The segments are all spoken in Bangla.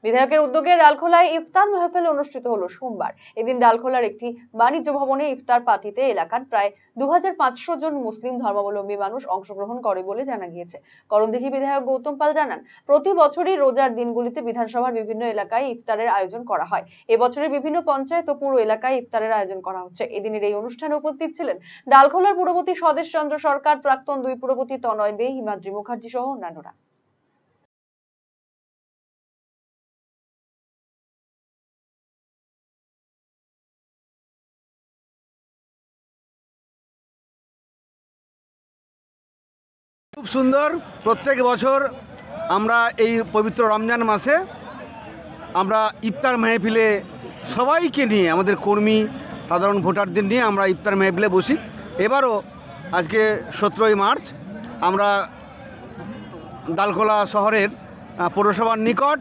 বিধায়কের উদ্যোগে ডালখোলায় ইফতার মাহফিল অনুষ্ঠিত হলো সোমবার। এদিন ডালখোলার একটি বাণিজ্য ভবনে ইফতার পার্টিতে এলাকার প্রায় 2500 জন মুসলিম ধর্মাবলম্বী মানুষ অংশগ্রহণ করে বলে জানা গিয়েছে। করণদিঘি বিধায়ক গৌতম পাল জানান, প্রতি বছরই রোজার দিনগুলিতে বিধানসভার বিভিন্ন এলাকায় ইফতারের আয়োজন করা হয়। এবছরের বিভিন্ন পঞ্চায়েত ও পুরো এলাকায় ইফতারের আয়োজন করা হচ্ছে। এদিনের এই অনুষ্ঠানে উপস্থিত ছিলেন ডালখোলার পুরপতি স্বদেশ চন্দ্র সরকার, প্রাক্তন 2 পুরপতি তনয় দে, হিমাদ্রি মুখার্জি সহ অন্যান্যরা। খুব সুন্দর। প্রত্যেক বছর আমরা এই পবিত্র রমজান মাসে আমরা ইফতার মাহফিলে সবাইকে নিয়ে, আমাদের কর্মী সাধারণ ভোটারদের নিয়ে আমরা ইফতার মাহফিলে বসি। এবারও আজকে 17ই মার্চ আমরা ডালখোলা শহরের পৌরসভার নিকট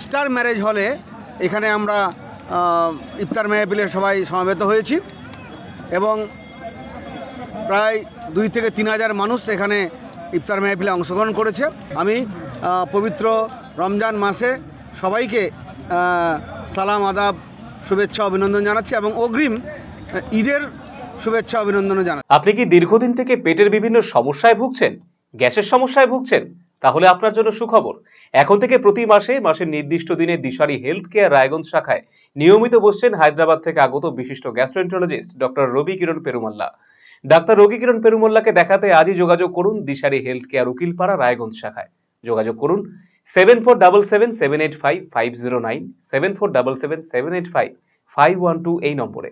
স্টার ম্যারেজ হলে এখানে আমরা ইফতার মাহফিলে সবাই সমবেত হয়েছি এবং প্রায় 2 থেকে 3 হাজার মানুষ এখানে ইফতার মাহফিলে অংশগ্রহণ করেছে। আমি পবিত্র রমজান মাসে সবাইকে সালাম, আদাব, শুভেচ্ছা, অভিনন্দন জানাচ্ছি এবং অগ্রিম ঈদের শুভেচ্ছা, অভিনন্দন জানাচ্ছি। আপনি কি দীর্ঘদিন থেকে পেটের বিভিন্ন সমস্যায় ভুগছেন, গ্যাসের সমস্যায় ভুগছেন? তাহলে আপনার জন্য সুখবর। এখন থেকে প্রতি মাসের নির্দিষ্ট দিনে দিশারি হেলথ কেয়ার রায়গঞ্জ শাখায় নিয়মিত বসছেন হায়দ্রাবাদ থেকে আগত বিশিষ্ট গ্যাস্ট্রোএন্টারোলজিস্ট ডক্টর রবি কিরণ পেরুমাল্লা। ডাক্তার রবি কিরণ পেরুমাল্লাকে দেখাতে আজই যোগাযোগ করুন দিশারি হেলথ কেয়ার উকিলপাড়া রায়গঞ্জ শাখায়। যোগাযোগ করুন 7477785509, 7477785512 এই নম্বরে।